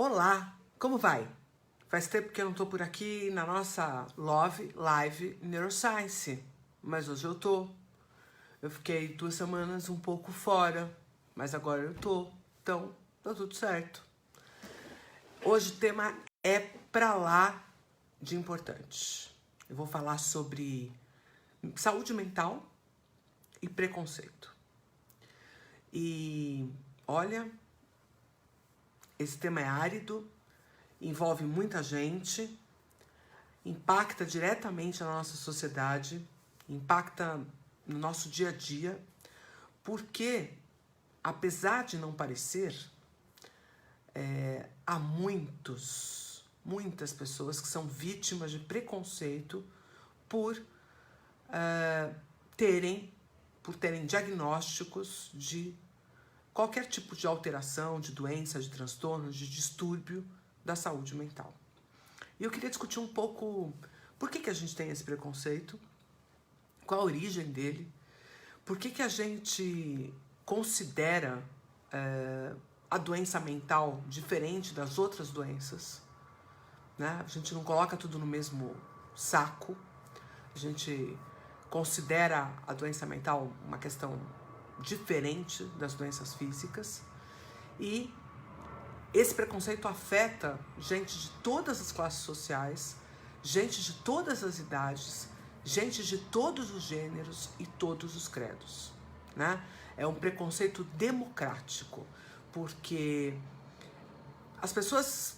Olá, como vai? Faz tempo que eu não tô por aqui na nossa Love Live Neuroscience, mas hoje eu tô. Eu fiquei 2 semanas um pouco fora, mas agora eu tô, então tá tudo certo. Hoje o tema é pra lá de importante. Eu vou falar sobre saúde mental e preconceito. E olha, esse tema é árido, envolve muita gente, impacta diretamente na nossa sociedade, impacta no nosso dia a dia, porque, apesar de não parecer, há muitas pessoas que são vítimas de preconceito por terem diagnósticos de qualquer tipo de alteração, de doença, de transtorno, de distúrbio da saúde mental. E eu queria discutir um pouco por que a gente tem esse preconceito, qual a origem dele, por que a gente considera a doença mental diferente das outras doenças, né? A gente não coloca tudo no mesmo saco, a gente considera a doença mental uma questão diferente das doenças físicas e esse preconceito afeta gente de todas as classes sociais, gente de todas as idades, gente de todos os gêneros e todos os credos, né? É um preconceito democrático, porque as pessoas,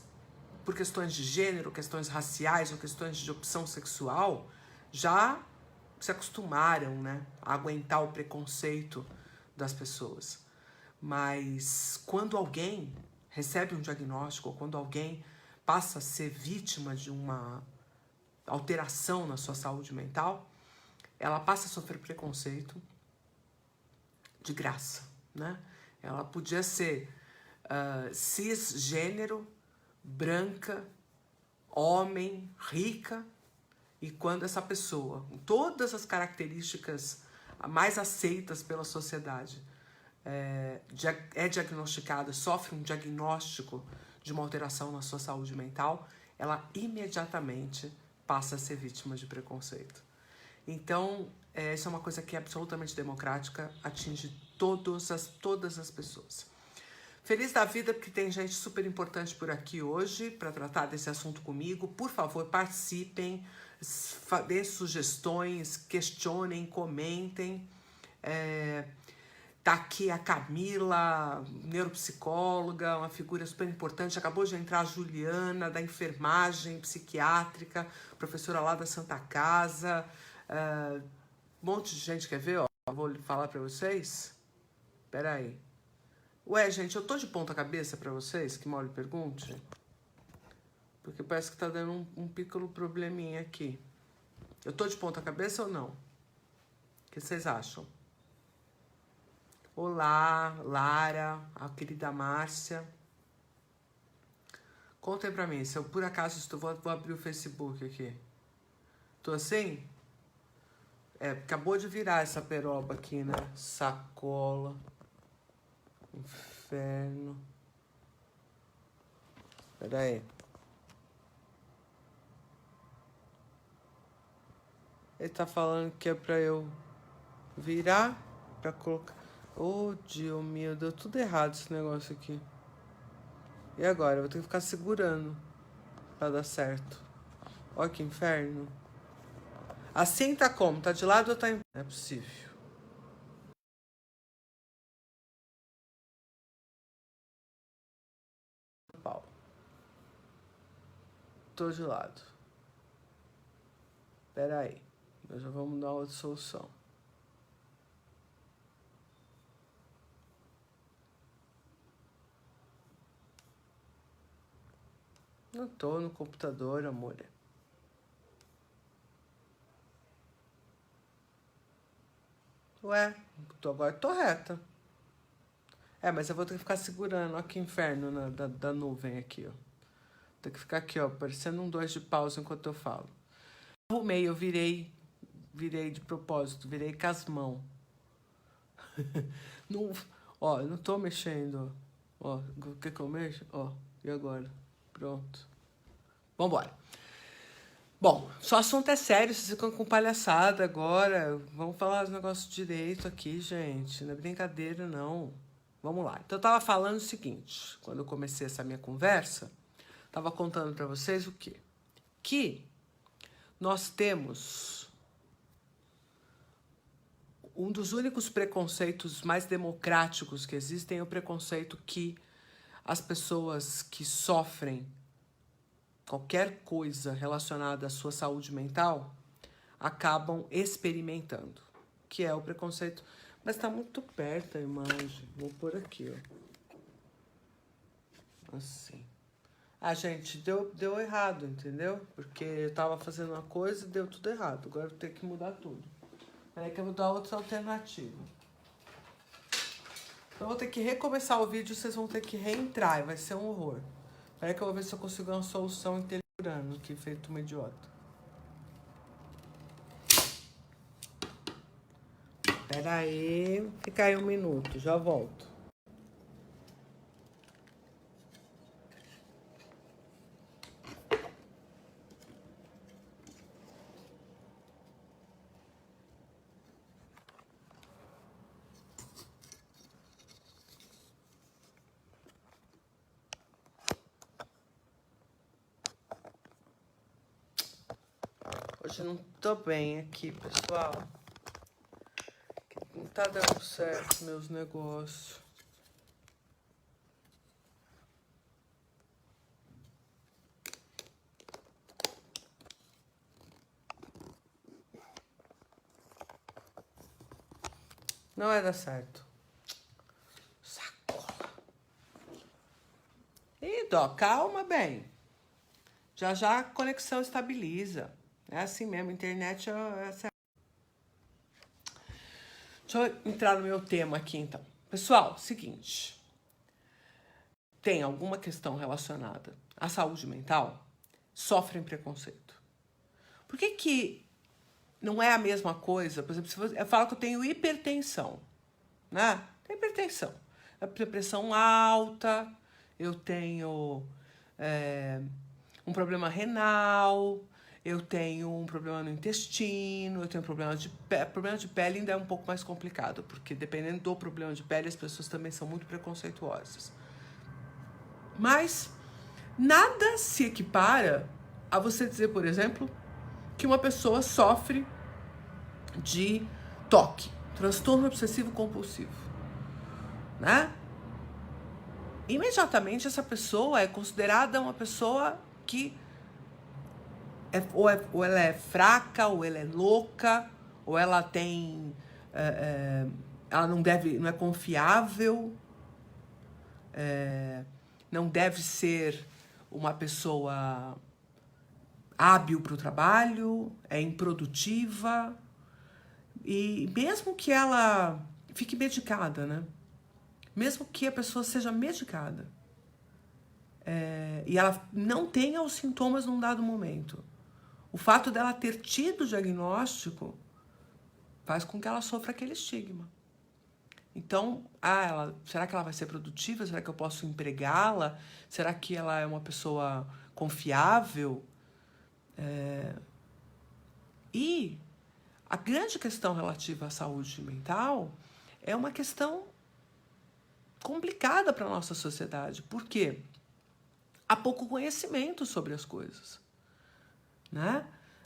por questões de gênero, questões raciais ou questões de opção sexual, já se acostumaram, né, a aguentar o preconceito das pessoas. Mas quando alguém recebe um diagnóstico, ou quando alguém passa a ser vítima de uma alteração na sua saúde mental, ela passa a sofrer preconceito de graça, né? Ela podia ser cisgênero, branca, homem, rica, e quando essa pessoa, com todas as características mais aceitas pela sociedade, é diagnosticada, sofre um diagnóstico de uma alteração na sua saúde mental, ela imediatamente passa a ser vítima de preconceito. Então, isso é uma coisa que é absolutamente democrática, atinge todas as pessoas. Feliz da vida porque tem gente super importante por aqui hoje para tratar desse assunto comigo. Por favor, participem, dêem sugestões, questionem, comentem. Tá aqui a Camila, neuropsicóloga, uma figura super importante. Acabou de entrar a Juliana, da enfermagem psiquiátrica, professora lá da Santa Casa. Um monte de gente, quer ver? Ó, vou falar para vocês. Espera aí. Ué, gente, eu tô de ponta cabeça pra vocês, que mal lhe pergunte? Porque parece que tá dando um piccolo probleminha aqui. Eu tô de ponta cabeça ou não? O que vocês acham? Olá, Lara, a querida Márcia. Contem pra mim, se eu por acaso estou... Vou abrir o Facebook aqui. Tô assim? Acabou de virar essa peroba aqui, né? Sacola. Inferno. Pera aí. Ele tá falando que é pra eu virar, pra colocar... Oh, Deus meu, deu tudo errado esse negócio aqui. E agora? Eu vou ter que ficar segurando pra dar certo. Olha que inferno. Assim tá como? Tá de lado ou tá em... Não é possível. Pau. Tô de lado. Pera aí. Nós já vamos dar outra solução. Não tô no computador, amor. Ué, agora tô reta. Mas eu vou ter que ficar segurando. Olha que inferno da nuvem aqui, ó. Tem que ficar aqui, ó, parecendo um 2 de pausa enquanto eu falo. Arrumei, eu virei de propósito, virei com as mãos. Não, ó, eu não tô mexendo, ó. O que eu mexo? Ó, E agora? Pronto. Vambora. Bom, só assunto é sério, vocês ficam com palhaçada agora. Vamos falar os negócios direito aqui, gente. Não é brincadeira, não. Vamos lá. Então, eu tava falando o seguinte, quando eu comecei essa minha conversa, tava contando pra vocês o quê? Que nós temos um dos únicos preconceitos mais democráticos que existem, é o preconceito que as pessoas que sofrem qualquer coisa relacionada à sua saúde mental acabam experimentando, que é o preconceito. Mas tá muito perto a imagem. Vou pôr aqui, ó. Assim. Ah, gente, deu errado, entendeu? Porque eu tava fazendo uma coisa e deu tudo errado. Agora eu vou ter que mudar tudo. Peraí que eu vou dar outra alternativa. Então eu vou ter que recomeçar o vídeo, vocês vão ter que reentrar e vai ser um horror. Peraí que eu vou ver se eu consigo uma solução inteligente aqui, feito uma idiota. Peraí, fica aí um minuto, já volto. Hoje eu não tô bem aqui, pessoal. Não tá dando certo meus negócios. Não vai dar certo. Sacola. Ih, Dó, calma, bem. Já já a conexão estabiliza. É assim mesmo, a internet é essa. Deixa eu entrar no meu tema aqui, então. Pessoal, seguinte. Tem alguma questão relacionada à saúde mental? Sofrem preconceito. Por que não é a mesma coisa? Por exemplo, se eu falo que eu tenho hipertensão, né? Tem hipertensão. Eu tenho pressão alta, eu tenho um problema renal, eu tenho um problema no intestino, eu tenho problema de pele. Problema de pele ainda é um pouco mais complicado, porque dependendo do problema de pele, as pessoas também são muito preconceituosas. Mas nada se equipara a você dizer, por exemplo, que uma pessoa sofre de TOC, transtorno obsessivo compulsivo, né? Imediatamente essa pessoa é considerada uma pessoa que ou ela é fraca, ou ela é louca, ou ela tem ela não é confiável, não deve ser uma pessoa hábil para o trabalho, é improdutiva, e mesmo que ela fique medicada, né? Mesmo que a pessoa seja medicada, e ela não tenha os sintomas num dado momento, o fato dela ter tido o diagnóstico faz com que ela sofra aquele estigma. Então, será que ela vai ser produtiva? Será que eu posso empregá-la? Será que ela é uma pessoa confiável? E a grande questão relativa à saúde mental é uma questão complicada para a nossa sociedade. Por quê? Há pouco conhecimento sobre as coisas, né?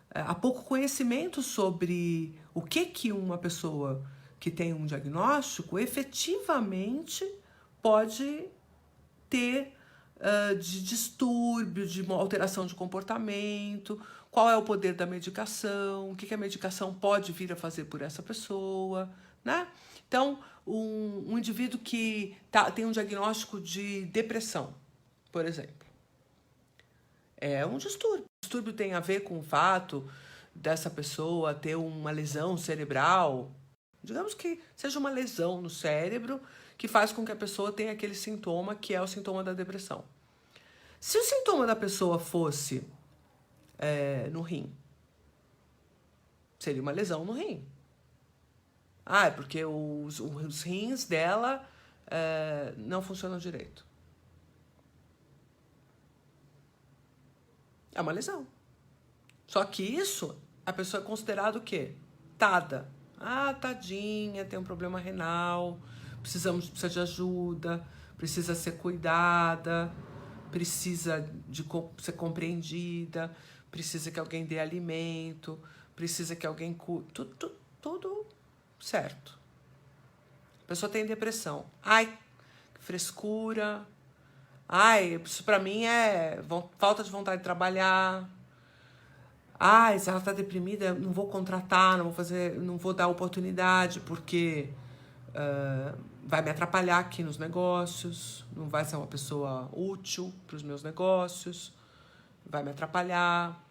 Há pouco conhecimento sobre o que uma pessoa que tem um diagnóstico efetivamente pode ter de distúrbio, de uma alteração de comportamento, qual é o poder da medicação, o que a medicação pode vir a fazer por essa pessoa, né? Então, um indivíduo que tem um diagnóstico de depressão, por exemplo, é um distúrbio. O distúrbio tem a ver com o fato dessa pessoa ter uma lesão cerebral. Digamos que seja uma lesão no cérebro que faz com que a pessoa tenha aquele sintoma que é o sintoma da depressão. Se o sintoma da pessoa fosse no rim, seria uma lesão no rim. É porque os rins dela não funcionam direito. É uma lesão. Só que isso, a pessoa é considerada o quê? Tada. Ah, tadinha, tem um problema renal, precisa de ajuda, precisa ser cuidada, precisa de ser compreendida, precisa que alguém dê alimento, precisa que alguém cuide. Tudo certo. A pessoa tem depressão. Ai, que frescura. Ai, isso pra mim é falta de vontade de trabalhar. Ai, se ela tá deprimida, não vou contratar, não vou dar oportunidade, porque vai me atrapalhar aqui nos negócios, não vai ser uma pessoa útil para os meus negócios, vai me atrapalhar,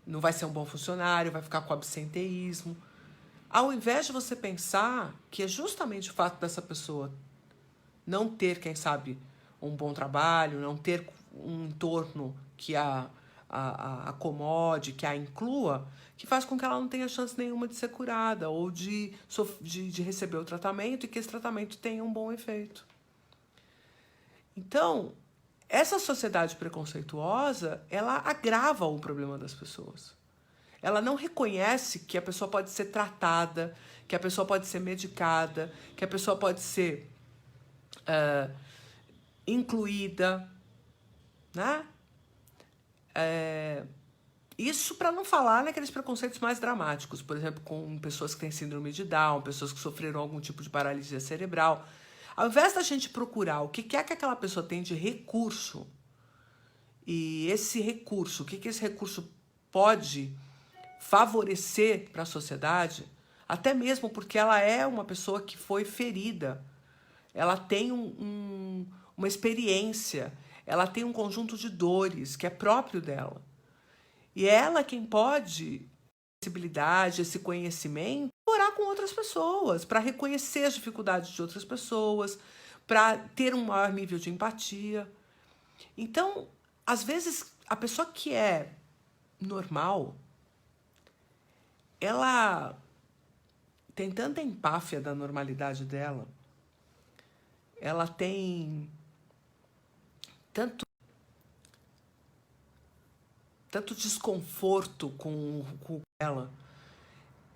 não vai ser um bom funcionário, vai ficar com absenteísmo. Ao invés de você pensar que é justamente o fato dessa pessoa não ter, quem sabe, um bom trabalho, não ter um entorno que a acomode, que a inclua, que faz com que ela não tenha chance nenhuma de ser curada ou de receber o tratamento e que esse tratamento tenha um bom efeito. Então, essa sociedade preconceituosa, ela agrava o problema das pessoas. Ela não reconhece que a pessoa pode ser tratada, que a pessoa pode ser medicada, que a pessoa pode ser incluída, né? Isso para não falar naqueles preconceitos mais dramáticos, por exemplo, com pessoas que têm síndrome de Down, pessoas que sofreram algum tipo de paralisia cerebral. Ao invés da gente procurar o que é que aquela pessoa tem de recurso, e esse recurso, o que esse recurso pode favorecer para a sociedade, até mesmo porque ela é uma pessoa que foi ferida, ela tem uma experiência, ela tem um conjunto de dores que é próprio dela. E ela quem pode, sensibilidade, esse conhecimento, orar com outras pessoas, para reconhecer as dificuldades de outras pessoas, para ter um maior nível de empatia. Então, às vezes, a pessoa que é normal, ela tem tanta empáfia da normalidade dela, ela tem tanto desconforto com ela,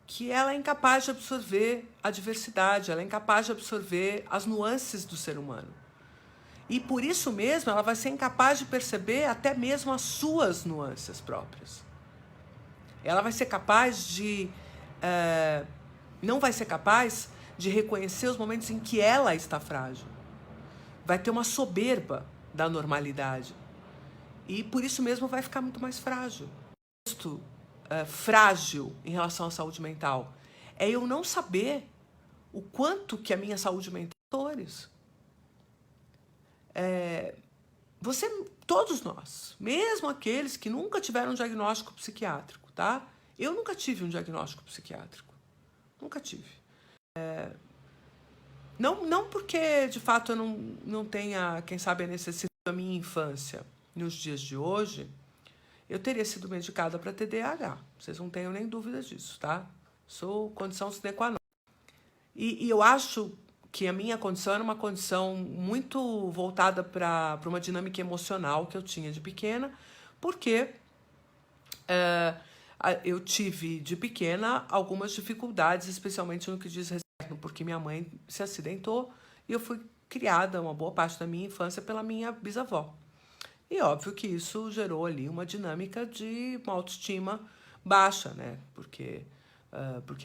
que ela é incapaz de absorver a diversidade, ela é incapaz de absorver as nuances do ser humano. E por isso mesmo ela vai ser incapaz de perceber até mesmo as suas nuances próprias. Ela vai ser capaz de... não vai ser capaz de reconhecer os momentos em que ela está frágil. Vai ter uma soberba da normalidade. E por isso mesmo vai ficar muito mais frágil. Frágil em relação à saúde mental é eu não saber o quanto que a minha saúde mental tem dores. Todos nós, mesmo aqueles que nunca tiveram um diagnóstico psiquiátrico, tá? Eu nunca tive um diagnóstico psiquiátrico. Nunca tive. Não porque, de fato, eu não tenha, quem sabe, a necessidade da minha infância. Nos dias de hoje, eu teria sido medicada para TDAH. Vocês não tenham nem dúvida disso, tá? Sou condição sine qua non. E eu acho que a minha condição era uma condição muito voltada para uma dinâmica emocional que eu tinha de pequena, porque eu tive, de pequena, algumas dificuldades, especialmente no que diz respeito, porque minha mãe se acidentou e eu fui criada uma boa parte da minha infância pela minha bisavó. E óbvio que isso gerou ali uma dinâmica de uma autoestima baixa, né? Porque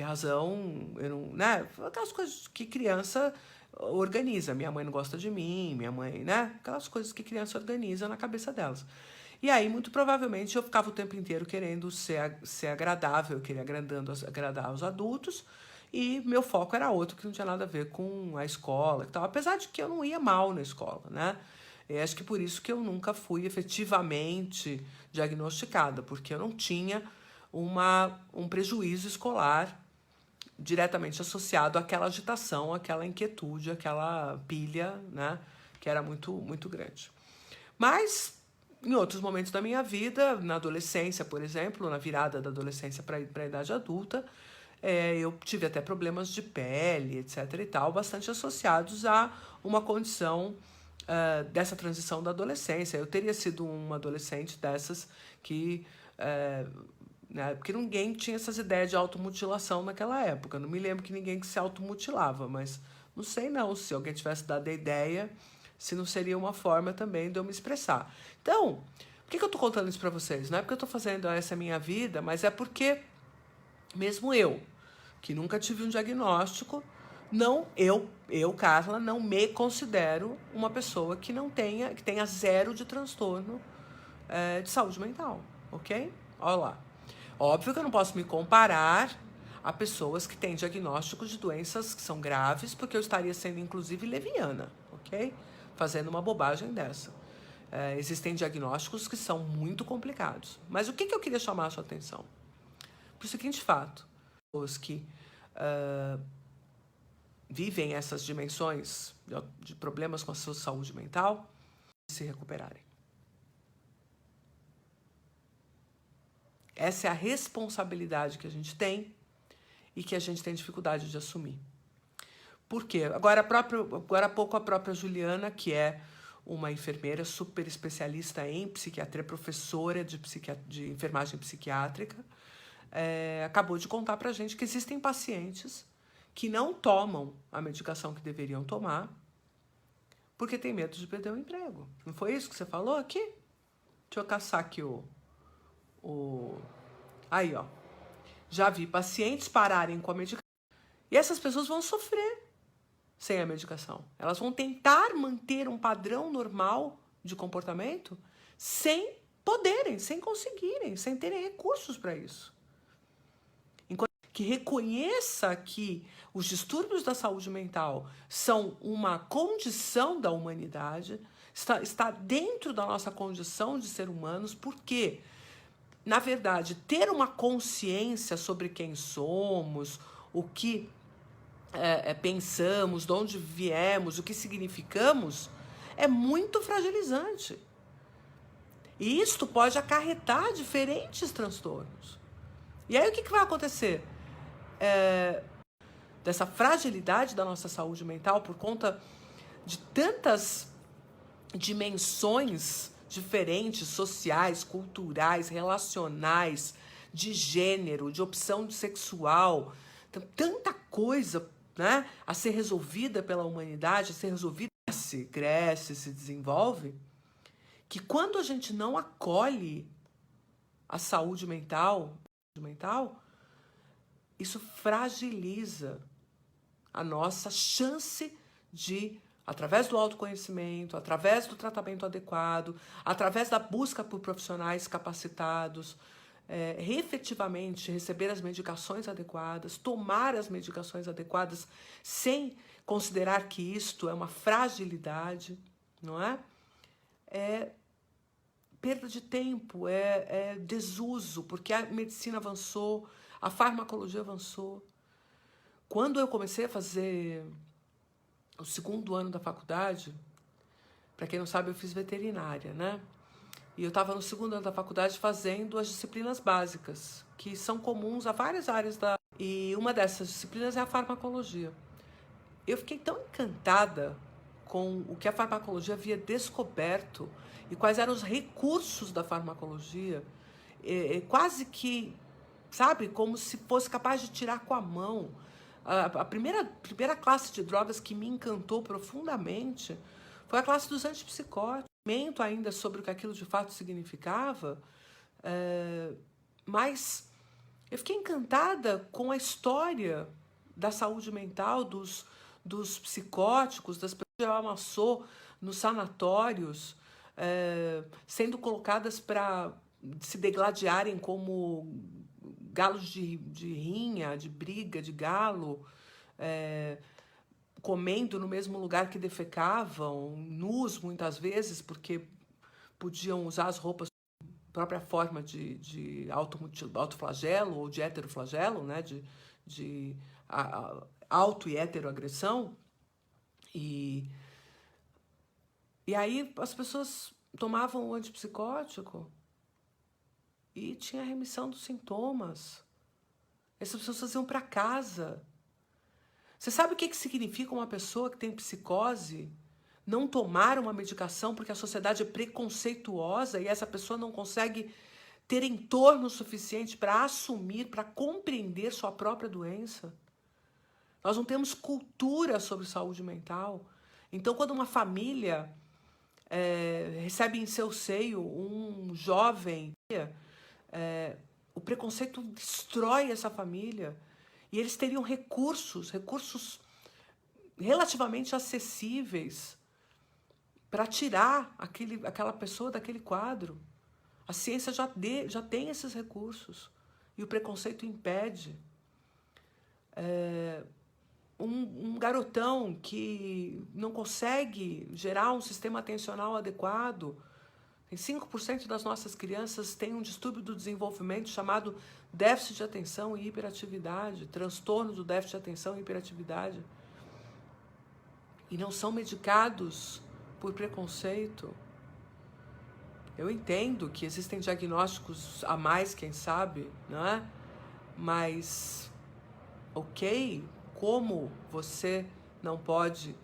razão, eu não, né? Aquelas coisas que criança organiza. Minha mãe não gosta de mim, minha mãe, né? Aquelas coisas que criança organiza na cabeça delas. E aí, muito provavelmente, eu ficava o tempo inteiro querendo ser agradável, eu queria agradar os adultos, e meu foco era outro, que não tinha nada a ver com a escola e tal. Apesar de que eu não ia mal na escola, né? E acho que por isso que eu nunca fui efetivamente diagnosticada, porque eu não tinha um prejuízo escolar diretamente associado àquela agitação, àquela inquietude, àquela pilha, né, que era muito, muito grande. Mas, em outros momentos da minha vida, na adolescência, por exemplo, na virada da adolescência para a idade adulta, eu tive até problemas de pele, etc. e tal, bastante associados a uma condição dessa transição da adolescência. Eu teria sido uma adolescente dessas que... né, porque ninguém tinha essas ideias de automutilação naquela época. Não me lembro que ninguém que se automutilava, mas não sei não se alguém tivesse dado a ideia, se não seria uma forma também de eu me expressar. Então, por que eu tô contando isso pra vocês? Não é porque eu tô fazendo essa minha vida, mas é porque mesmo eu, que nunca tive um diagnóstico, Carla, não me considero uma pessoa que que tenha zero de transtorno de saúde mental, ok? Olha lá. Óbvio que eu não posso me comparar a pessoas que têm diagnósticos de doenças que são graves, porque eu estaria sendo, inclusive, leviana, ok? Fazendo uma bobagem dessa. Existem diagnósticos que são muito complicados. Mas o que eu queria chamar a sua atenção? Por o seguinte fato, os que vivem essas dimensões de problemas com a sua saúde mental, se recuperarem. Essa é a responsabilidade que a gente tem e que a gente tem dificuldade de assumir. Por quê? Agora há pouco a própria Juliana, que é uma enfermeira super especialista em psiquiatria, professora de enfermagem psiquiátrica, acabou de contar pra gente que existem pacientes que não tomam a medicação que deveriam tomar porque tem medo de perder o emprego. Não foi isso que você falou aqui? Deixa eu caçar aqui Aí, ó. Já vi pacientes pararem com a medicação e essas pessoas vão sofrer sem a medicação. Elas vão tentar manter um padrão normal de comportamento sem poderem, sem conseguirem, sem terem recursos para isso. Enquanto que reconheça que os distúrbios da saúde mental são uma condição da humanidade, está dentro da nossa condição de ser humanos, porque, na verdade, ter uma consciência sobre quem somos, o que pensamos, de onde viemos, o que significamos, é muito fragilizante. E isto pode acarretar diferentes transtornos. E aí o que vai acontecer? Dessa fragilidade da nossa saúde mental por conta de tantas dimensões diferentes, sociais, culturais, relacionais, de gênero, de opção sexual, tanta coisa, né, a ser resolvida pela humanidade, a ser resolvida, cresce, se desenvolve, que quando a gente não acolhe a saúde mental, isso fragiliza a nossa chance de, através do autoconhecimento, através do tratamento adequado, através da busca por profissionais capacitados, efetivamente receber as medicações adequadas, tomar as medicações adequadas sem considerar que isto é uma fragilidade, não é? É perda de tempo, é desuso, porque a medicina avançou, a farmacologia avançou. Quando eu comecei a fazer o segundo ano da faculdade, para quem não sabe, eu fiz veterinária, né? E eu estava no segundo ano da faculdade fazendo as disciplinas básicas, que são comuns a várias áreas da... E uma dessas disciplinas é a farmacologia. Eu fiquei tão encantada com o que a farmacologia havia descoberto e quais eram os recursos da farmacologia, quase que, sabe, como se fosse capaz de tirar com a mão. A primeira classe de drogas que me encantou profundamente foi a classe dos antipsicóticos. Ainda sobre o que aquilo de fato significava, mas eu fiquei encantada com a história da saúde mental, dos psicóticos, das pessoas que ela amassou nos sanatórios, sendo colocadas para se degladiarem como galos de rinha, de briga, de galo, comendo no mesmo lugar que defecavam, nus muitas vezes, porque podiam usar as roupas própria forma de autoflagelo ou de heteroflagelo, né? de auto e heteroagressão. E aí as pessoas tomavam o antipsicótico e tinha remissão dos sintomas. Essas pessoas iam para casa. Você sabe o que significa uma pessoa que tem psicose não tomar uma medicação porque a sociedade é preconceituosa e essa pessoa não consegue ter entorno suficiente para assumir, para compreender sua própria doença. Nós não temos cultura sobre saúde mental. Então, quando uma família recebe em seu seio um jovem, o preconceito destrói essa família. E eles teriam recursos relativamente acessíveis para tirar aquela pessoa daquele quadro. A ciência já tem esses recursos e o preconceito impede. Um garotão que não consegue gerar um sistema atencional adequado. 5% das nossas crianças têm um distúrbio do desenvolvimento chamado déficit de atenção e hiperatividade, transtorno do déficit de atenção e hiperatividade. E não são medicados por preconceito. Eu entendo que existem diagnósticos a mais, quem sabe, não é? Mas, ok, como você não pode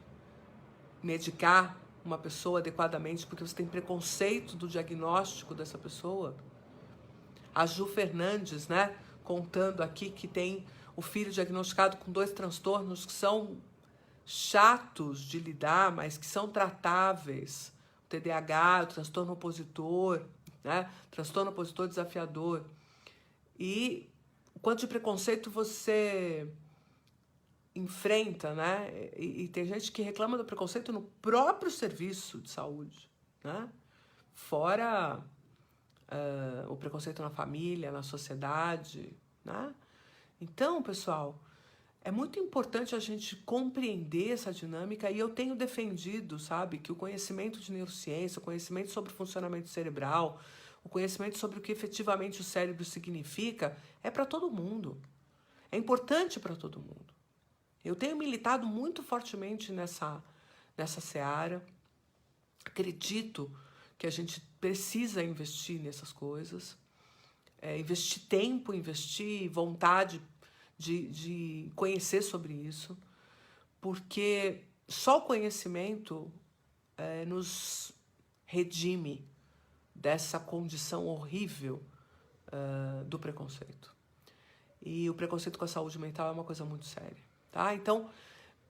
medicar uma pessoa adequadamente porque você tem preconceito do diagnóstico dessa pessoa? A Ju Fernandes, né, contando aqui que tem o filho diagnosticado com 2 transtornos que são chatos de lidar, mas que são tratáveis. O TDAH, o transtorno opositor, né, transtorno opositor desafiador. E o quanto de preconceito você enfrenta, né? E tem gente que reclama do preconceito no próprio serviço de saúde, né? Fora o preconceito na família, na sociedade, né? Então, pessoal, é muito importante a gente compreender essa dinâmica e eu tenho defendido, sabe, que o conhecimento de neurociência, o conhecimento sobre o funcionamento cerebral, o conhecimento sobre o que efetivamente o cérebro significa é para todo mundo. É importante para todo mundo. Eu tenho militado muito fortemente nessa seara. Acredito que a gente precisa investir nessas coisas. Investir tempo, investir vontade de conhecer sobre isso. Porque só o conhecimento nos redime dessa condição horrível do preconceito. E o preconceito com a saúde mental é uma coisa muito séria. Tá? Então,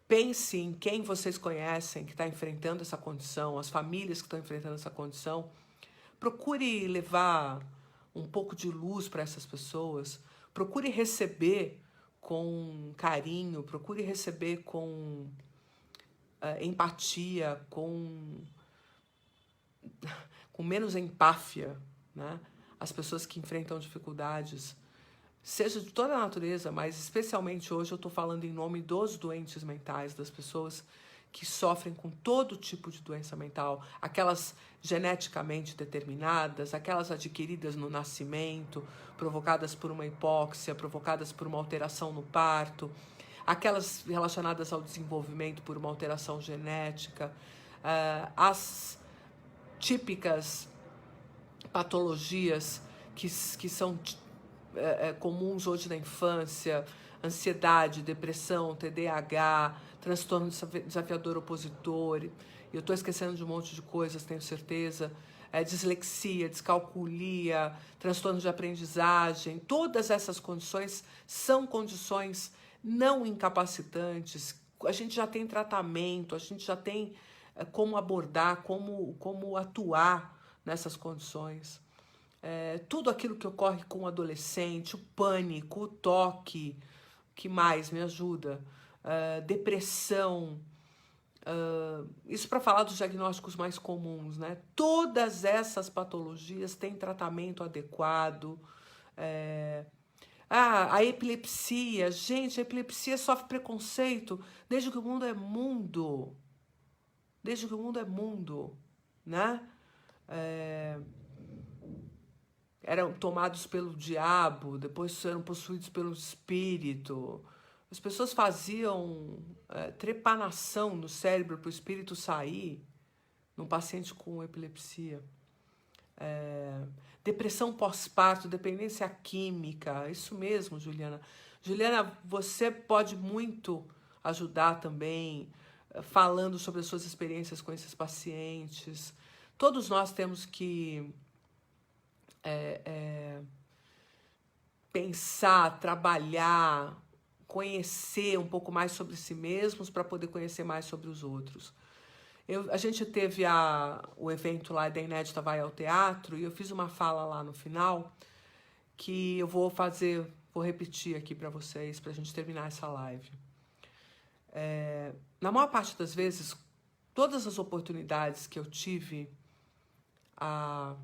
pense em quem vocês conhecem que está enfrentando essa condição, as famílias que estão enfrentando essa condição. Procure levar um pouco de luz para essas pessoas. Procure receber com carinho, procure receber com empatia, com menos empáfia, né? As pessoas que enfrentam dificuldades, seja de toda a natureza, mas especialmente hoje eu estou falando em nome dos doentes mentais, das pessoas que sofrem com todo tipo de doença mental, aquelas geneticamente determinadas, aquelas adquiridas no nascimento, provocadas por uma hipóxia, provocadas por uma alteração no parto, aquelas relacionadas ao desenvolvimento por uma alteração genética, as típicas patologias que são comuns hoje na infância, ansiedade, depressão, TDAH, transtorno desafiador opositor, eu estou esquecendo de um monte de coisas, tenho certeza, dislexia, descalculia, transtorno de aprendizagem, todas essas condições são condições não incapacitantes, a gente já tem tratamento, a gente já tem como abordar, como atuar nessas condições. Tudo aquilo que ocorre com o adolescente, o pânico, o toque, que mais me ajuda? Depressão, isso para falar dos diagnósticos mais comuns, né? Todas essas patologias têm tratamento adequado. A epilepsia, gente, a epilepsia sofre preconceito desde que o mundo é mundo. Desde que o mundo é mundo, né? Eram tomados pelo diabo, depois eram possuídos pelo espírito. As pessoas faziam trepanação no cérebro para o espírito sair num paciente com epilepsia. Depressão pós-parto, dependência química, isso mesmo, Juliana. Juliana, você pode muito ajudar também falando sobre as suas experiências com esses pacientes. Todos nós temos que pensar, trabalhar, conhecer um pouco mais sobre si mesmos para poder conhecer mais sobre os outros. A gente teve o evento lá da Inédita Vai ao Teatro e eu fiz uma fala lá no final que eu vou repetir aqui para vocês, para a gente terminar essa live. Na maior parte das vezes, todas as oportunidades que eu tive a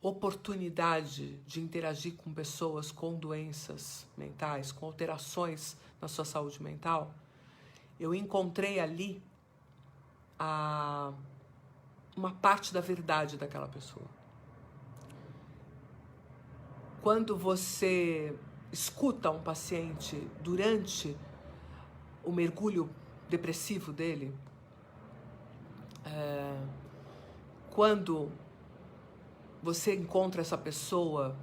oportunidade de interagir com pessoas com doenças mentais, com alterações na sua saúde mental, eu encontrei ali uma parte da verdade daquela pessoa. Quando você escuta um paciente durante o mergulho depressivo dele, quando você encontra essa pessoa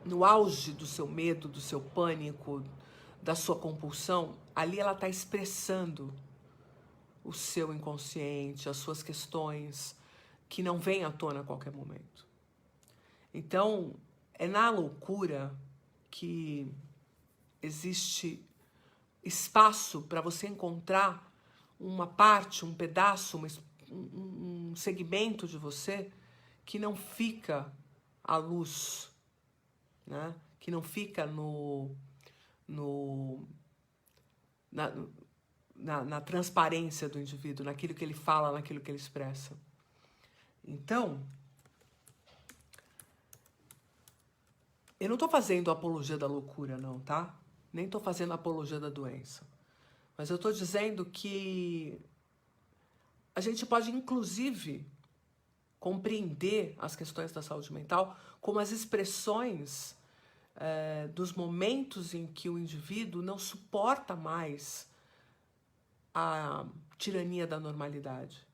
no auge do seu medo, do seu pânico, da sua compulsão, ali ela está expressando o seu inconsciente, as suas questões que não vêm à tona a qualquer momento. Então, é na loucura que existe espaço para você encontrar uma parte, um pedaço, um segmento de você que não fica à luz, né? Que não fica na transparência do indivíduo, naquilo que ele fala, naquilo que ele expressa. Então, eu não estou fazendo apologia da loucura, não, tá? Nem estou fazendo apologia da doença. Mas eu estou dizendo que a gente pode, inclusive, compreender as questões da saúde mental como as expressões dos momentos em que o indivíduo não suporta mais a tirania da normalidade.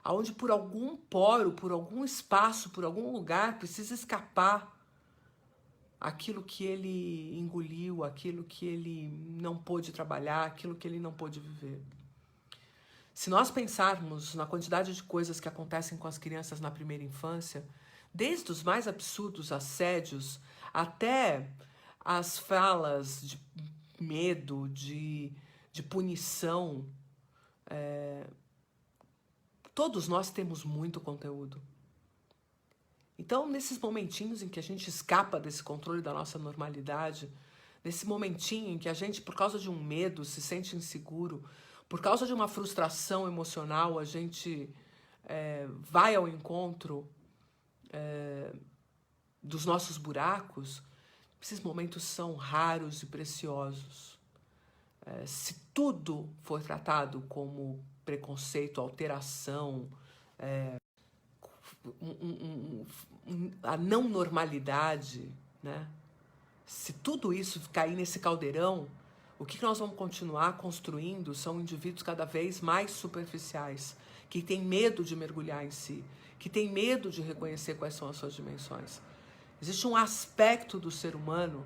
Onde por algum poro, por algum espaço, por algum lugar, precisa escapar aquilo que ele engoliu, aquilo que ele não pôde trabalhar, aquilo que ele não pôde viver. Se nós pensarmos na quantidade de coisas que acontecem com as crianças na primeira infância, desde os mais absurdos assédios até as falas de medo, de punição, todos nós temos muito conteúdo. Então, nesses momentinhos em que a gente escapa desse controle da nossa normalidade, nesse momentinho em que a gente, por causa de um medo, se sente inseguro, por causa de uma frustração emocional, a gente vai ao encontro dos nossos buracos, esses momentos são raros e preciosos. Se tudo for tratado como preconceito, alteração, a não normalidade, né? Se tudo isso cair nesse caldeirão, o que nós vamos continuar construindo são indivíduos cada vez mais superficiais, que têm medo de mergulhar em si, que têm medo de reconhecer quais são as suas dimensões. Existe um aspecto do ser humano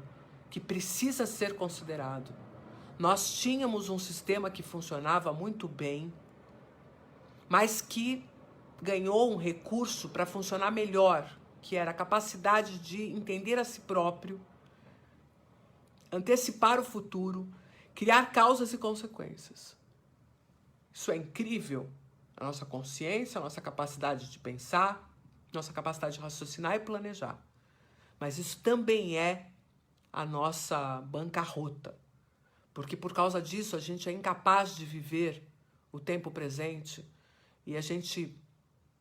que precisa ser considerado. Nós tínhamos um sistema que funcionava muito bem, mas que ganhou um recurso para funcionar melhor, que era a capacidade de entender a si próprio, antecipar o futuro, criar causas e consequências. Isso é incrível. A nossa consciência, a nossa capacidade de pensar, nossa capacidade de raciocinar e planejar. Mas isso também é a nossa bancarrota. Porque por causa disso a gente é incapaz de viver o tempo presente e a gente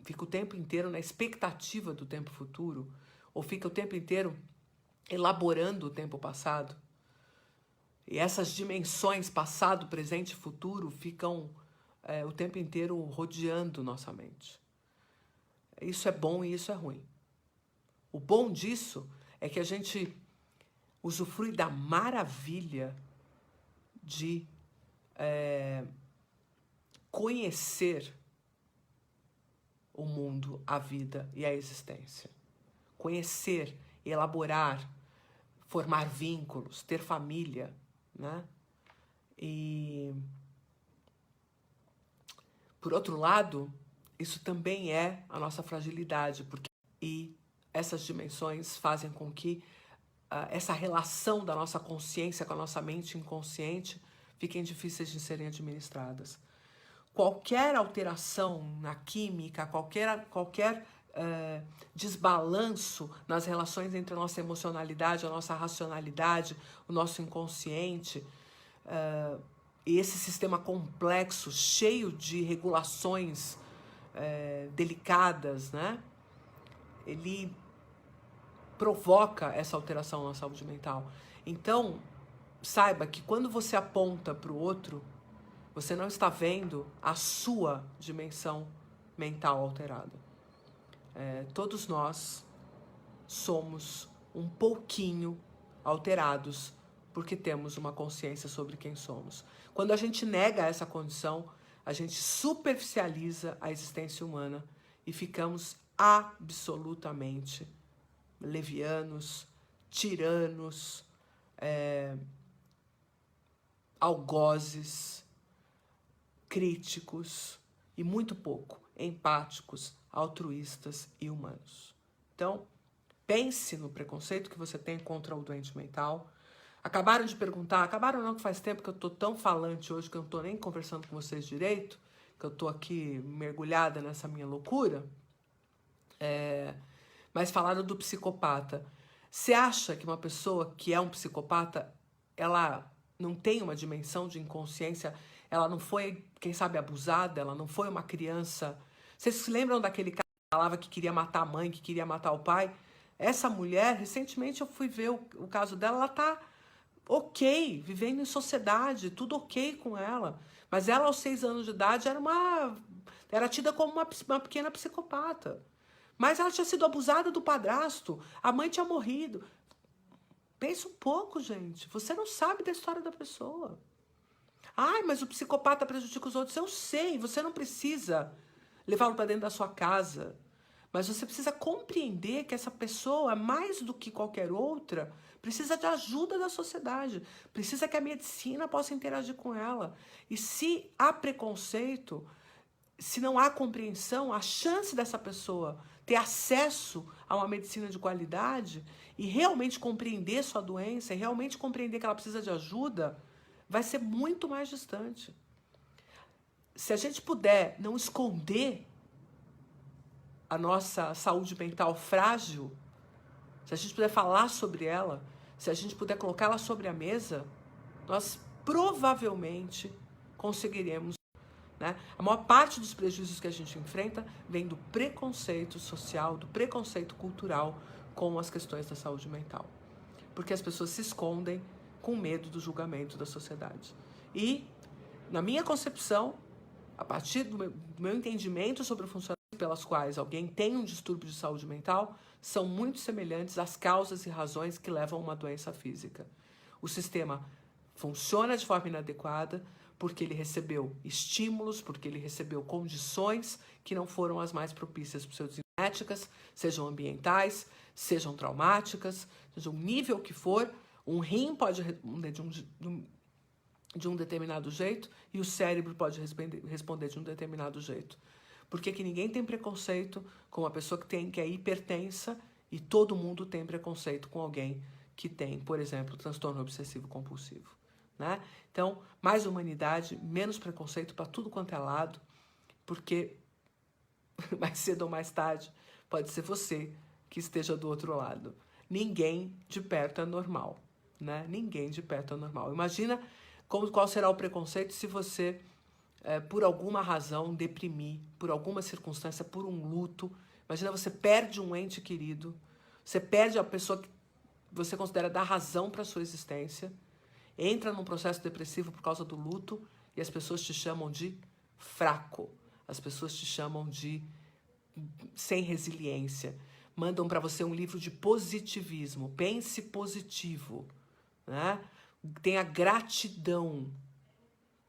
fica o tempo inteiro na expectativa do tempo futuro ou fica o tempo inteiro elaborando o tempo passado. E essas dimensões, passado, presente e futuro, ficam o tempo inteiro rodeando nossa mente. Isso é bom e isso é ruim. O bom disso é que a gente usufrui da maravilha de conhecer o mundo, a vida e a existência. Conhecer, elaborar, formar vínculos, ter família. né? E, por outro lado, isso também é a nossa fragilidade, e essas dimensões fazem com que essa relação da nossa consciência com a nossa mente inconsciente fiquem difíceis de serem administradas. Qualquer alteração na química, qualquer desbalanço nas relações entre a nossa emocionalidade, a nossa racionalidade, o nosso inconsciente, e esse sistema complexo, cheio de regulações delicadas, né? Ele provoca essa alteração na saúde mental. Então, saiba que quando você aponta para o outro, você não está vendo a sua dimensão mental alterada. Todos nós somos um pouquinho alterados porque temos uma consciência sobre quem somos. Quando a gente nega essa condição, a gente superficializa a existência humana e ficamos absolutamente levianos, tiranos, algozes, críticos e muito pouco empáticos, altruístas e humanos. Então, pense no preconceito que você tem contra o doente mental. Acabaram de perguntar, acabaram não, que faz tempo que eu tô tão falante hoje que eu não tô nem conversando com vocês direito, que eu tô aqui mergulhada nessa minha loucura. Mas falaram do psicopata. Você acha que uma pessoa que é um psicopata, ela não tem uma dimensão de inconsciência? Ela não foi, quem sabe, abusada? Ela não foi uma criança? Vocês se lembram daquele cara que falava que queria matar a mãe, que queria matar o pai? Essa mulher, recentemente eu fui ver o caso dela, ela tá ok, vivendo em sociedade, tudo ok com ela. Mas ela, aos 6 anos de idade, era tida como uma pequena psicopata. Mas ela tinha sido abusada do padrasto, a mãe tinha morrido. Pensa um pouco, gente. Você não sabe da história da pessoa. Ai, mas o psicopata prejudica os outros. Eu sei, você não precisa levá-lo para dentro da sua casa. Mas você precisa compreender que essa pessoa, mais do que qualquer outra, precisa de ajuda da sociedade. Precisa que a medicina possa interagir com ela. E se há preconceito, se não há compreensão, a chance dessa pessoa ter acesso a uma medicina de qualidade e realmente compreender sua doença, e realmente compreender que ela precisa de ajuda, vai ser muito mais distante. Se a gente puder não esconder a nossa saúde mental frágil, se a gente puder falar sobre ela, se a gente puder colocá-la sobre a mesa, nós provavelmente conseguiremos. Né? A maior parte dos prejuízos que a gente enfrenta vem do preconceito social, do preconceito cultural com as questões da saúde mental. Porque as pessoas se escondem com medo do julgamento da sociedade. E, na minha concepção, a partir do meu entendimento sobre o funcionamento pelas quais alguém tem um distúrbio de saúde mental, são muito semelhantes às causas e razões que levam a uma doença física. O sistema funciona de forma inadequada porque ele recebeu estímulos, porque ele recebeu condições que não foram as mais propícias para o seu desenvolvimento, éticas, sejam ambientais, sejam traumáticas, seja o nível que for, um rim pode de um determinado jeito e o cérebro pode responder de um determinado jeito. Por que ninguém tem preconceito com uma pessoa que é hipertensa e todo mundo tem preconceito com alguém que tem, por exemplo, transtorno obsessivo compulsivo, né? Então, mais humanidade, menos preconceito para tudo quanto é lado, porque mais cedo ou mais tarde pode ser você que esteja do outro lado. Ninguém de perto é normal, né? Ninguém de perto é normal. Imagina qual será o preconceito se você, por alguma razão, deprimir, por alguma circunstância, por um luto. Imagina, você perde um ente querido, você perde a pessoa que você considera dar razão para a sua existência, entra num processo depressivo por causa do luto e as pessoas te chamam de fraco, as pessoas te chamam de sem resiliência, mandam para você um livro de positivismo, pense positivo, né? Tenha gratidão,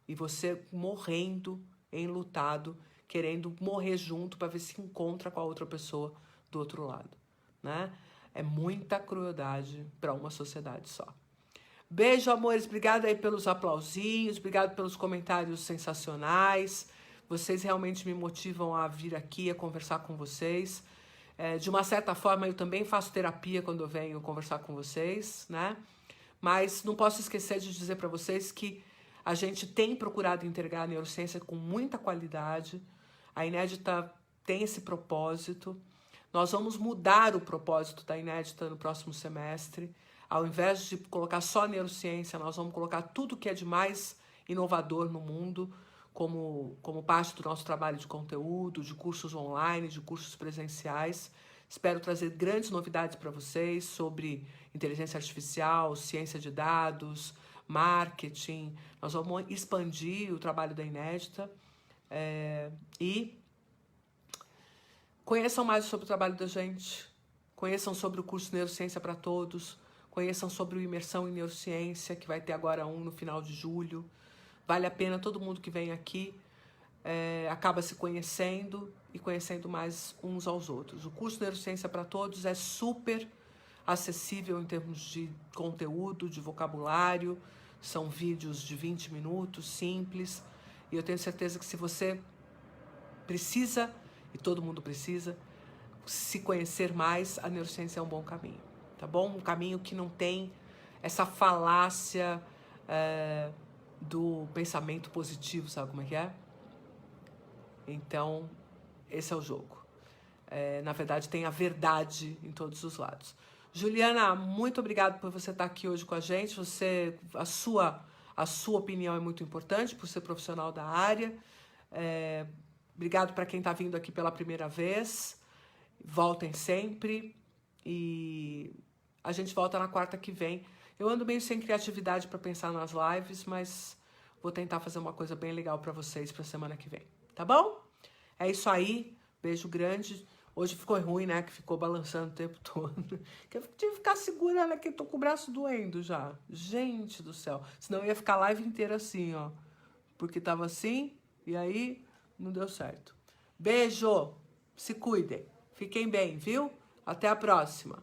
e você morrendo, enlutado, querendo morrer junto para ver se encontra com a outra pessoa do outro lado, né? É muita crueldade para uma sociedade só. Beijo, amores. Obrigada aí pelos aplausinhos, obrigado pelos comentários sensacionais. Vocês realmente me motivam a vir aqui, a conversar com vocês. De uma certa forma, eu também faço terapia quando eu venho conversar com vocês, né? Mas não posso esquecer de dizer para vocês que a gente tem procurado integrar a neurociência com muita qualidade. A Inédita tem esse propósito. Nós vamos mudar o propósito da Inédita no próximo semestre. Ao invés de colocar só neurociência, nós vamos colocar tudo que é de mais inovador no mundo, como parte do nosso trabalho de conteúdo, de cursos online, de cursos presenciais. Espero trazer grandes novidades para vocês sobre inteligência artificial, ciência de dados, marketing. Nós vamos expandir o trabalho da Inédita e conheçam mais sobre o trabalho da gente, conheçam sobre o curso Neurociência para Todos, conheçam sobre o Imersão em Neurociência, que vai ter agora no final de julho. Vale a pena, todo mundo que vem aqui acaba se conhecendo e conhecendo mais uns aos outros. O curso Neurociência para Todos é super acessível em termos de conteúdo, de vocabulário. São vídeos de 20 minutos, simples. E eu tenho certeza que se você precisa, e todo mundo precisa, se conhecer mais, a neurociência é um bom caminho. Tá bom? Um caminho que não tem essa falácia do pensamento positivo, sabe como é que é? Então, esse é o jogo. Na verdade, tem a verdade em todos os lados. Juliana, muito obrigada por você estar aqui hoje com a gente. A sua opinião é muito importante, por ser profissional da área. Obrigado para quem está vindo aqui pela primeira vez. Voltem sempre. E a gente volta na quarta que vem. Eu ando meio sem criatividade para pensar nas lives, mas vou tentar fazer uma coisa bem legal para vocês para semana que vem. Tá bom? É isso aí. Beijo grande. Hoje ficou ruim, né? Que ficou balançando o tempo todo. Que eu tive que ficar segurando aqui. Tô com o braço doendo já. Gente do céu. Senão eu ia ficar a live inteira assim, ó. Porque tava assim e aí não deu certo. Beijo. Se cuidem. Fiquem bem, viu? Até a próxima.